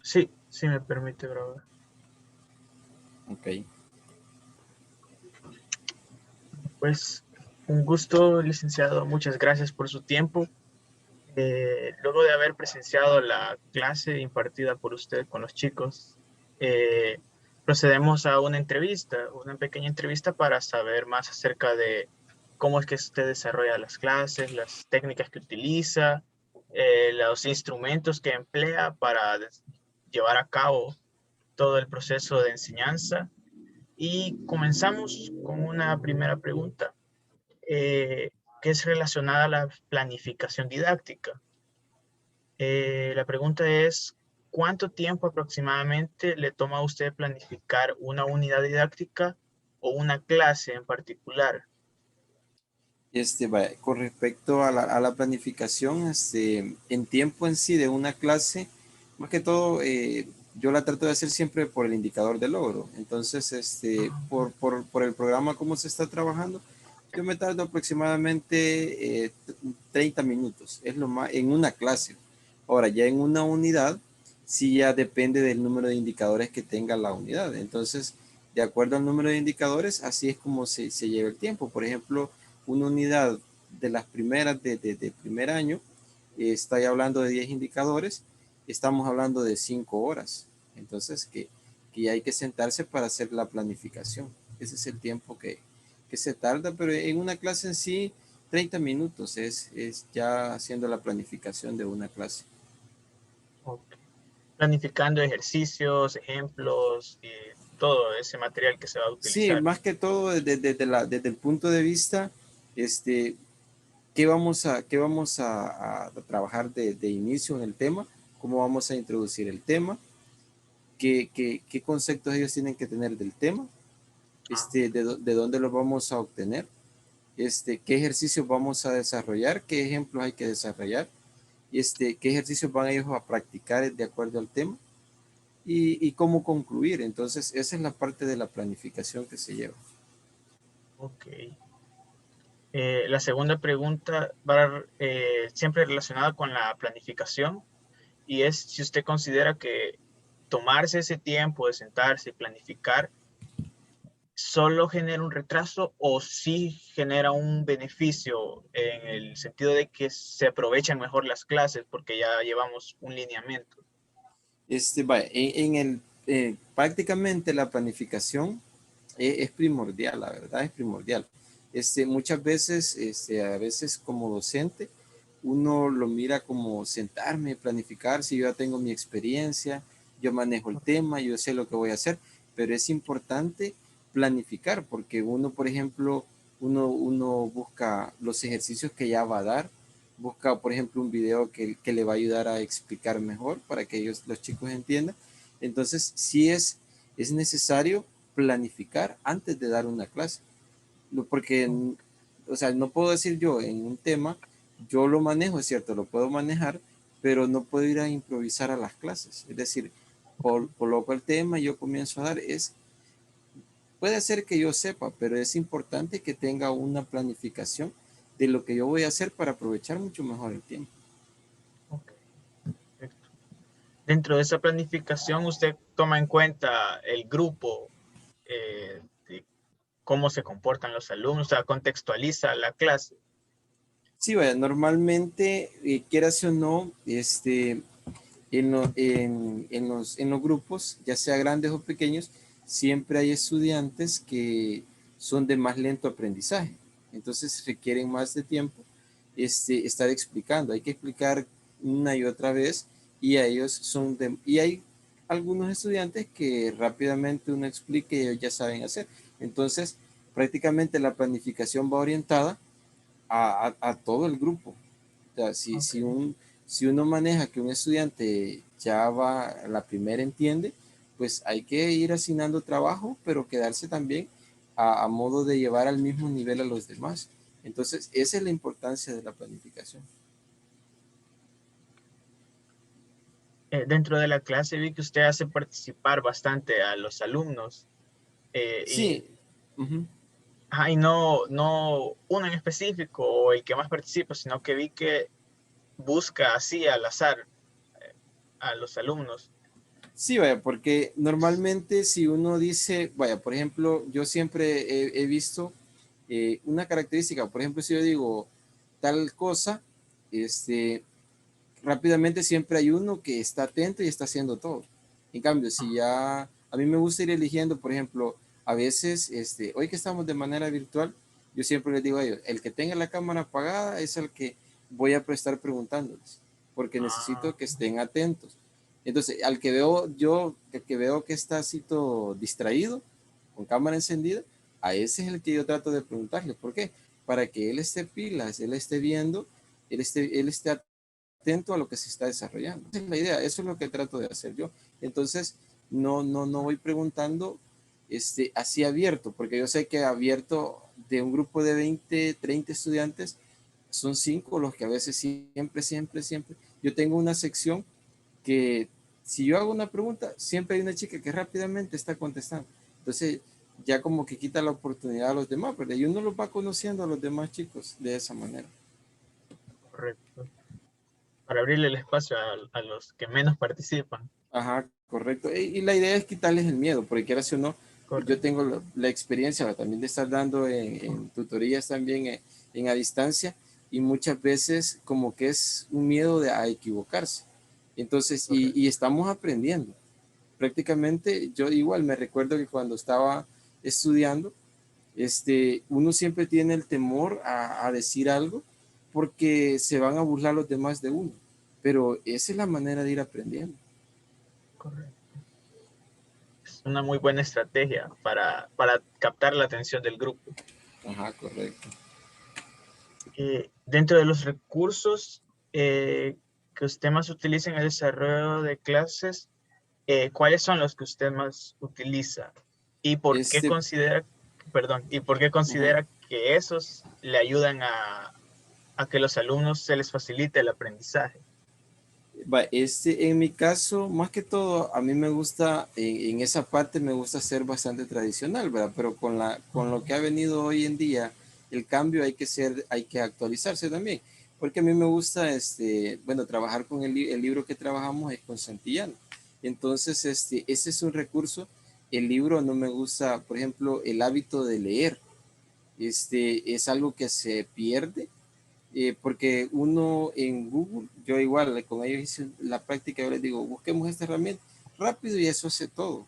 Sí, sí me permite grabar. Ok. Pues un gusto, licenciado. Muchas gracias por su tiempo. Luego de haber presenciado la clase impartida por usted con los chicos, eh, procedemos a una pequeña entrevista para saber más acerca de cómo es que usted desarrolla las clases, las técnicas que utiliza, los instrumentos que emplea para llevar a cabo todo el proceso de enseñanza. Y comenzamos con una primera pregunta, eh, que es relacionada a la planificación didáctica. La pregunta es, ¿cuánto tiempo aproximadamente le toma a usted planificar una unidad didáctica o una clase en particular? Vaya, con respecto a la planificación, en tiempo en sí de una clase, más que todo, yo la trato de hacer siempre por el indicador de logro. Entonces, por el programa, cómo se está trabajando, yo me tardo aproximadamente 30 minutos, es lo más, en una clase. Ahora, ya en una unidad, sí ya depende del número de indicadores que tenga la unidad. Entonces, de acuerdo al número de indicadores, así es como se lleva el tiempo. Por ejemplo, una unidad de las primeras de primer año, estoy hablando de 10 indicadores, estamos hablando de 5 horas. Entonces, que hay que sentarse para hacer la planificación. Ese es el tiempo que se tarda, pero en una clase en sí, 30 minutos es ya haciendo la planificación de una clase. Ok. Planificando ejercicios, ejemplos y todo ese material que se va a Sí, utilizar. más que todo desde el punto de vista, este, qué vamos a trabajar de inicio en el tema, cómo vamos a introducir el tema, qué conceptos ellos tienen que tener del tema, Ah, de dónde los vamos a obtener, qué ejercicios vamos a desarrollar, qué ejemplos hay que desarrollar, qué ejercicios van ellos a practicar de acuerdo al tema y cómo concluir. Entonces, esa es la parte de la planificación que se lleva. ok. La segunda pregunta va siempre relacionada con la planificación y es si usted considera que tomarse ese tiempo de sentarse y planificar solo genera un retraso o sí genera un beneficio en el sentido de que se aprovechan mejor las clases porque ya llevamos un lineamiento. Vaya, prácticamente la planificación es primordial, la verdad es primordial. Muchas veces, a veces como docente, uno lo mira como sentarme, planificar, si yo ya tengo mi experiencia, yo manejo el tema, yo sé lo que voy a hacer, pero es importante planificar porque uno, por ejemplo, uno busca los ejercicios que ya va a dar, busca, por ejemplo, un video que le va a ayudar a explicar mejor para que ellos, los chicos entiendan. Entonces, sí es necesario planificar antes de dar una clase. Porque, o sea, no puedo decir yo en un tema, yo lo manejo, es cierto, lo puedo manejar, pero no puedo ir a improvisar a las clases. Es decir, coloco el tema y yo comienzo a dar. Puede ser que yo sepa, pero es importante que tenga una planificación de lo que yo voy a hacer para aprovechar mucho mejor el tiempo. Ok, perfecto. Dentro de esa planificación, usted toma en cuenta el grupo, de cómo se comportan los alumnos, o sea, contextualiza la clase. Sí, vaya, normalmente, quieras o no, en los grupos, ya sea grandes o pequeños, siempre hay estudiantes que son de más lento aprendizaje. Entonces requieren más de tiempo estar explicando. Hay que explicar una y otra vez y a ellos y hay algunos estudiantes que rápidamente uno explica y ellos ya saben hacer. Entonces, prácticamente la planificación va orientada a todo el grupo. O sea, Ok. si uno maneja que un estudiante ya va, a la primera entiende, pues hay que ir asignando trabajo, pero quedarse también a modo de llevar al mismo nivel a los demás. Entonces, esa es la importancia de la planificación. Dentro de la clase vi que usted hace participar bastante a los alumnos, Sí, uh-huh. y no uno en específico o el que más participa, sino que vi que busca así al azar a los alumnos. Sí, vaya, porque normalmente si uno dice, vaya, por ejemplo, yo siempre he visto una característica, por ejemplo, si yo digo tal cosa, este, rápidamente siempre hay uno que está atento y está haciendo todo. En cambio, si ya, a mí me gusta ir eligiendo, por ejemplo, a veces, hoy que estamos de manera virtual, yo siempre les digo a ellos, el que tenga la cámara apagada es el que voy a estar preguntándoles, porque Ah, necesito que estén atentos. Entonces, al que veo yo, el que veo que está así todo distraído, con cámara encendida, a ese es el que yo trato de preguntarle. ¿Por qué? Para que él esté pilas, él esté viendo, él esté atento a lo que se está desarrollando. Esa es la idea, eso es lo que trato de hacer yo. Entonces, no voy preguntando así abierto, porque yo sé que abierto de un grupo de 20, 30 estudiantes, son 5 los que a veces siempre. Yo tengo una sección que si yo hago una pregunta, siempre hay una chica que rápidamente está contestando. Entonces, ya como que quita la oportunidad a los demás, pero y uno los va conociendo a los demás chicos de esa manera. correcto. Para abrirle el espacio a los que menos participan. Ajá, correcto. Y la idea es quitarles el miedo, porque quiera si o no, yo Correcto. tengo la experiencia también de estar dando en tutorías también a distancia y muchas veces como que es un miedo a equivocarse. Entonces, y Correcto. estamos aprendiendo. Prácticamente yo igual me recuerdo que cuando estaba estudiando, uno siempre tiene el temor a decir algo porque se van a burlar los demás de uno. Pero esa es la manera de ir aprendiendo. Correcto. Es una muy buena estrategia para captar la atención del grupo. Ajá, correcto. Dentro de los recursos que usted más utiliza en el desarrollo de clases, ¿cuáles son los que usted más utiliza? ¿Y por qué Este, considera, perdón, y por qué ujú. considera que esos le ayudan a que los alumnos se les facilite el aprendizaje? En mi caso, más que todo, a mí me gusta, en esa parte me gusta ser bastante tradicional, ¿verdad? Pero con lo que ha venido hoy en día, el cambio hay que actualizarse también. Porque a mí me gusta, bueno, trabajar con el libro que trabajamos es con Santillana. Entonces, ese es un recurso. El libro no me gusta, por ejemplo, el hábito de leer. Es algo que se pierde porque uno en Google, yo igual con ellos hice la práctica, yo les digo, busquemos esta herramienta rápido y eso hace todo.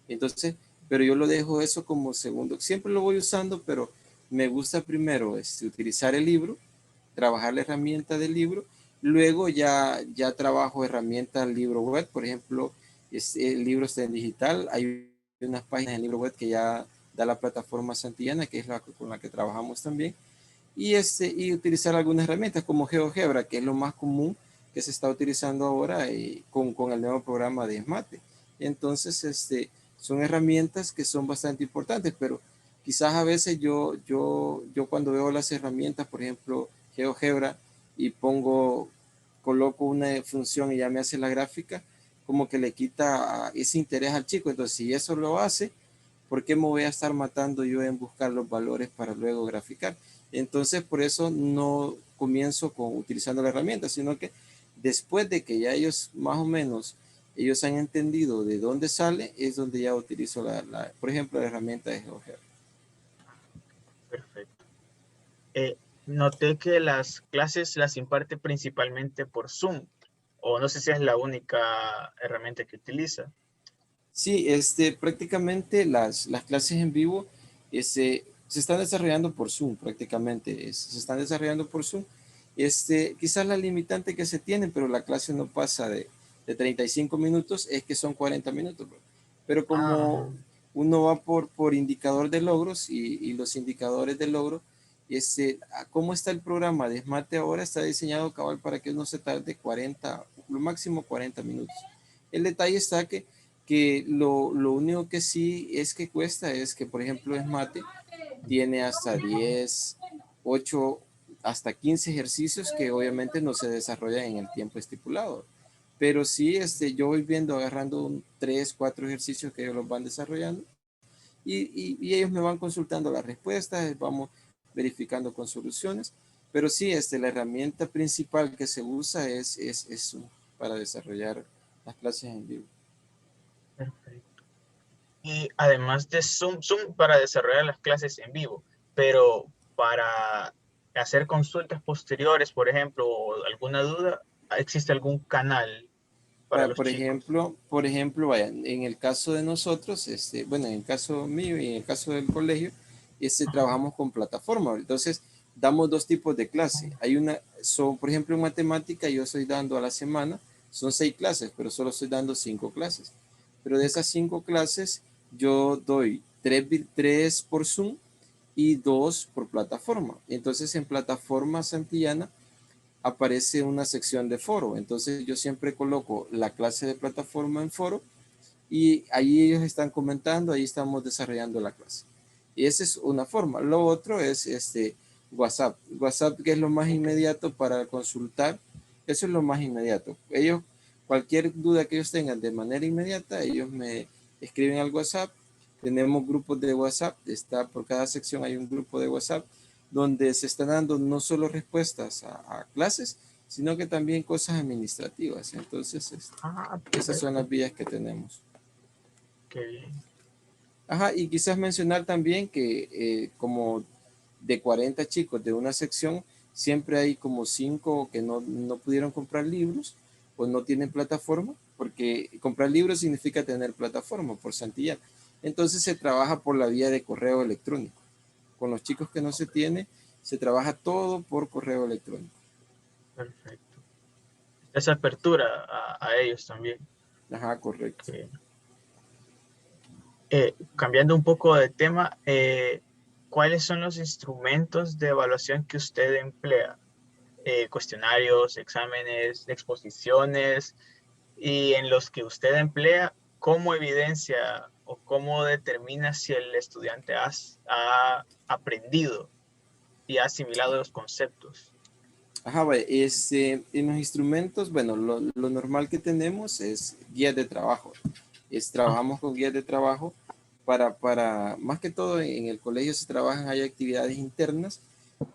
Entonces, pero yo lo dejo eso como segundo. Siempre lo voy usando, pero me gusta primero utilizar el libro, trabajar la herramienta del libro, luego ya trabajo herramientas libro web, por ejemplo, el libro está en digital, hay unas páginas en libro web que ya da la plataforma Santillana, que es con la que trabajamos también, y utilizar algunas herramientas como GeoGebra, que es lo más común que se está utilizando ahora con el nuevo programa de SMATE. Entonces, son herramientas que son bastante importantes, pero quizás a veces yo cuando veo las herramientas, por ejemplo, GeoGebra, y coloco una función y ya me hace la gráfica, como que le quita ese interés al chico. Entonces, si eso lo hace, ¿por qué me voy a estar matando yo en buscar los valores para luego graficar? Entonces, por eso no comienzo utilizando la herramienta, sino que después de que ya ellos más o menos, ellos han entendido de dónde sale, es donde ya utilizo por ejemplo, la herramienta de GeoGebra. Perfecto. Noté que las clases las imparte principalmente por Zoom, o no sé si es la única herramienta que utiliza. Sí, prácticamente las clases en vivo se están desarrollando por Zoom, prácticamente, se están desarrollando por Zoom. Quizás la limitante que se tiene, pero la clase no pasa de 35 minutos, es que son 40 minutos. Pero como Ah, uno va por indicador de logros y los indicadores de logro, cómo está el programa de SMATE ahora, está diseñado cabal para que uno se tarde 40, lo máximo 40 minutos. El detalle está que lo único que sí es que cuesta es que, por ejemplo, en mate tiene hasta 10 8 hasta 15 ejercicios que obviamente no se desarrollan en el tiempo estipulado. Pero sí, yo voy viendo, agarrando 3 4 ejercicios que ellos los van desarrollando y ellos me van consultando las respuestas, vamos verificando con soluciones. Pero sí, la herramienta principal que se usa es Zoom para desarrollar las clases en vivo. Perfecto. Y además de Zoom para desarrollar las clases en vivo, pero para hacer consultas posteriores, por ejemplo, o alguna duda, ¿existe algún canal para los chicos? Por ejemplo, vaya, en el caso de nosotros, bueno, en el caso mío y en el caso del colegio, Ajá. trabajamos con plataforma. Entonces, damos dos tipos de clase. Hay una, por ejemplo, en matemática, yo estoy dando a la semana, son 6 clases, pero solo estoy dando 5 clases. Pero de Ok. esas 5 clases, yo doy tres por Zoom y 2 por plataforma. Entonces, en plataforma Santillana, aparece una sección de foro. Entonces yo siempre coloco la clase de plataforma en foro y ahí ellos están comentando, ahí estamos desarrollando la clase. Y esa es una forma. Lo otro es WhatsApp. WhatsApp, que es lo más Ok. inmediato para consultar. Eso es lo más inmediato. Ellos, cualquier duda que ellos tengan de manera inmediata, ellos me escriben al WhatsApp. Tenemos grupos de WhatsApp. Por cada sección hay un grupo de WhatsApp donde se están dando no solo respuestas a clases, sino que también cosas administrativas. Entonces, Ah, esas son las perfecto. vías que tenemos. Qué bien. Ajá, y quizás mencionar también que como de 40 chicos de una sección, siempre hay como 5 que no pudieron comprar libros o no tienen plataforma, porque comprar libros significa tener plataforma por Santillana. Entonces se trabaja por la vía de correo electrónico. Con los chicos que no se Ok, tiene, se trabaja todo por correo electrónico. perfecto. Esa apertura a ellos también. Ajá, correcto. Que, cambiando un poco de tema, ¿cuáles son los instrumentos de evaluación que usted emplea? Cuestionarios, exámenes, exposiciones, y en los que usted emplea, ¿cómo evidencia o cómo determina si el estudiante ha aprendido y ha asimilado los conceptos? Ajá, vaya, en los instrumentos, bueno, lo normal que tenemos es guías de trabajo. Ah, Trabajamos con guías de trabajo más que todo en el colegio se trabajan, hay actividades internas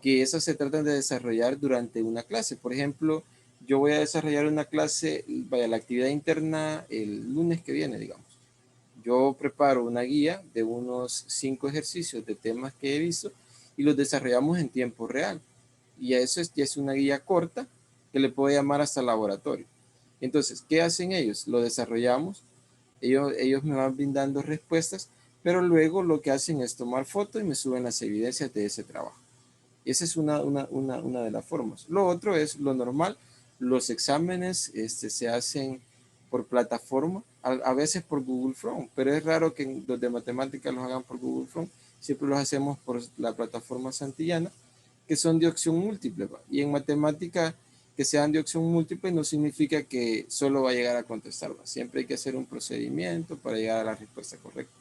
que esas se tratan de desarrollar durante una clase. Por ejemplo, yo voy a desarrollar una clase, vaya, la actividad interna el lunes que viene, digamos. Yo preparo una guía de unos 5 ejercicios de temas que he visto y los desarrollamos en tiempo real. Y eso ya es una guía corta que le puedo llamar hasta laboratorio. Entonces, ¿qué hacen ellos? Lo desarrollamos, ellos me van brindando respuestas, pero luego lo que hacen es tomar fotos y me suben las evidencias de ese trabajo. Esa es una de las formas. Lo otro es lo normal. Los exámenes se hacen por plataforma, a veces por Google Chrome, pero es raro que los de matemáticas los hagan por Google Chrome. Siempre los hacemos por la plataforma Santillana, que son de opción múltiple. ¿Va? Y en matemática, que sean de opción múltiple no significa que solo va a llegar a contestar. ¿Va? Siempre hay que hacer un procedimiento para llegar a la respuesta correcta.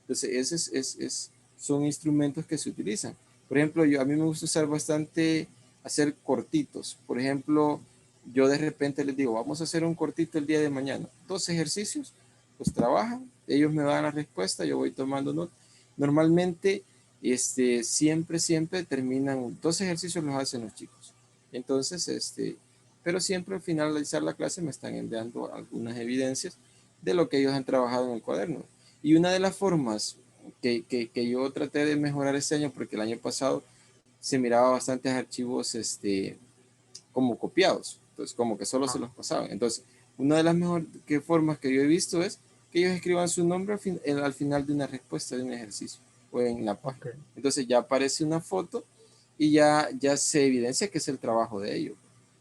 Entonces, son instrumentos que se utilizan. Por ejemplo, a mí me gusta usar bastante hacer cortitos. Por ejemplo, yo de repente les digo, vamos a hacer un cortito el día de mañana. 2 ejercicios, pues trabajan, ellos me dan la respuesta, yo voy tomando nota. Normalmente, siempre terminan, 2 ejercicios los hacen los chicos. Entonces, pero siempre al finalizar la clase me están enviando algunas evidencias de lo que ellos han trabajado en el cuaderno. Y una de las formas que yo traté de mejorar este año, porque el año pasado se miraba bastantes archivos como copiados, entonces como que solo se ah, los pasaban. Entonces, una de las mejores formas que yo he visto es que ellos escriban su nombre al final de una respuesta de un ejercicio o en la página. ok. Entonces ya aparece una foto y ya se evidencia que es el trabajo de ellos.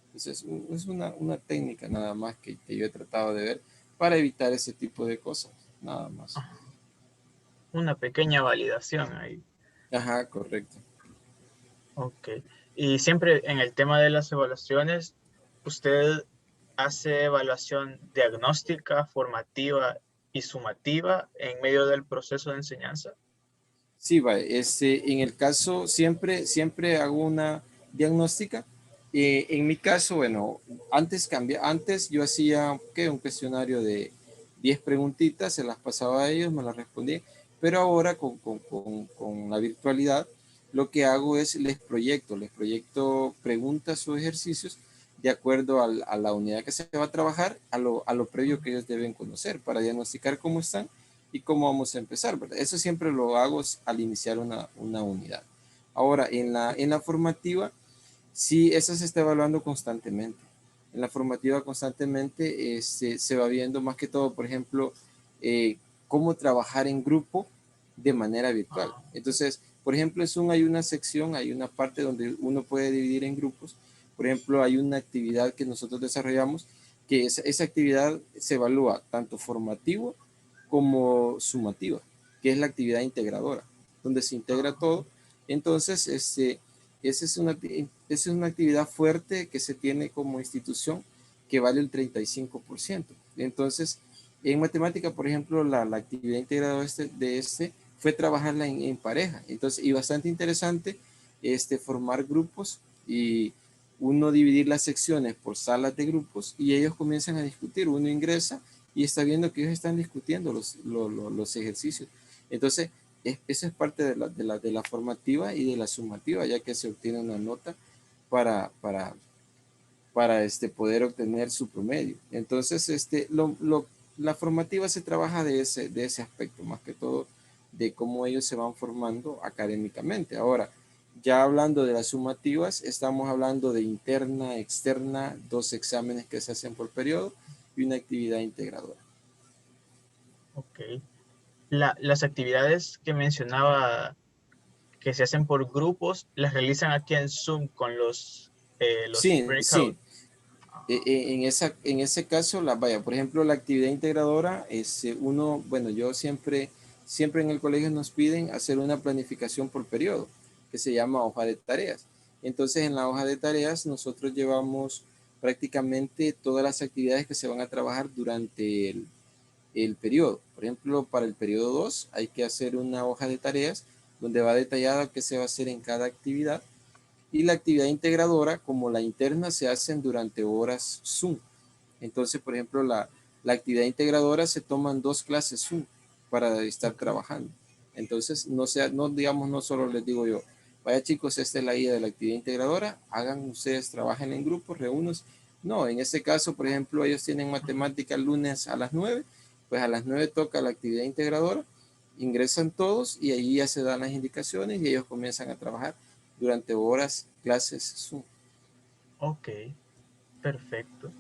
Entonces, es una técnica nada más que yo he tratado de ver para evitar ese tipo de cosas, nada más. Ah, una pequeña validación ahí. Ajá, correcto. Ok. Y siempre en el tema de las evaluaciones, ¿usted hace evaluación diagnóstica, formativa y sumativa en medio del proceso de enseñanza? Sí, va, en el caso, siempre hago una diagnóstica. En mi caso, bueno, antes yo hacía un cuestionario de 10 preguntitas, se las pasaba a ellos, me las respondían, pero ahora con la virtualidad, lo que hago es les proyecto preguntas o ejercicios de acuerdo a la unidad que se va a trabajar, a lo previo que ellos deben conocer para diagnosticar cómo están y cómo vamos a empezar, ¿verdad? Eso siempre lo hago al iniciar una unidad. Ahora, en la formativa, sí, eso se está evaluando constantemente. En la formativa constantemente se va viendo más que todo, por ejemplo, cómo trabajar en grupo de manera virtual. Entonces, por ejemplo, en Zoom hay una sección, hay una parte donde uno puede dividir en grupos. Por ejemplo, hay una actividad que nosotros desarrollamos que esa actividad se evalúa tanto formativo como sumativa, que es la actividad integradora, donde se integra todo. Entonces, esa es una actividad fuerte que se tiene como institución que vale el 35%. Entonces, en matemática, por ejemplo, la actividad integrada fue trabajarla en pareja. Entonces, y bastante interesante formar grupos y uno dividir las secciones por salas de grupos y ellos comienzan a discutir. Uno ingresa y está viendo que ellos están discutiendo los ejercicios. Entonces, esa es parte de la formativa y de la sumativa, ya que se obtiene una nota para, para, para poder obtener su promedio. Entonces, la formativa se trabaja de ese aspecto, más que todo de cómo ellos se van formando académicamente. Ahora, ya hablando de las sumativas, estamos hablando de interna, externa, 2 exámenes que se hacen por periodo y una actividad integradora. Ok. Las actividades que mencionaba que se hacen por grupos, las realizan aquí en Zoom con los Sí, breakout. sí. En ese caso, vaya, por ejemplo, la actividad integradora es bueno, yo siempre en el colegio nos piden hacer una planificación por periodo, que se llama hoja de tareas. Entonces, en la hoja de tareas nosotros llevamos prácticamente todas las actividades que se van a trabajar durante el periodo. Por ejemplo, para el periodo 2 hay que hacer una hoja de tareas donde va detallada qué se va a hacer en cada actividad y la actividad integradora, como la interna, se hacen durante horas Zoom. Entonces, por ejemplo, la actividad integradora se toman 2 clases Zoom para estar trabajando. Entonces, no digamos, no solo les digo yo, vaya chicos, esta es la guía de la actividad integradora, hagan ustedes, trabajen en grupos, reúnos. No, en este caso, por ejemplo, ellos tienen matemática el lunes a las 9, pues a las 9 toca la actividad integradora, ingresan todos y ahí ya se dan las indicaciones y ellos comienzan a trabajar durante horas, clases Zoom. Ok, perfecto.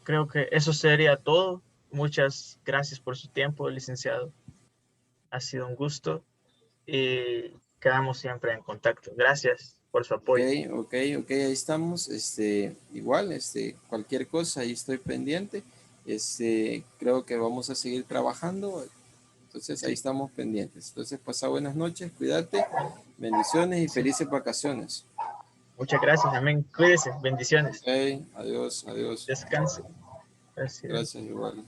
Creo que eso sería todo. Muchas gracias por su tiempo, licenciado. Ha sido un gusto y quedamos siempre en contacto. Gracias por su Ok, apoyo. ok, ahí estamos. Igual, cualquier cosa, ahí estoy pendiente. Creo que vamos a seguir trabajando. Entonces, ahí Sí, estamos pendientes. Entonces, pasa buenas noches, cuídate, bendiciones y sí. felices vacaciones. Muchas gracias. Amén. Cuídese. Ok, Bendiciones. adiós, adiós. Descanse. Gracias. Gracias, igual.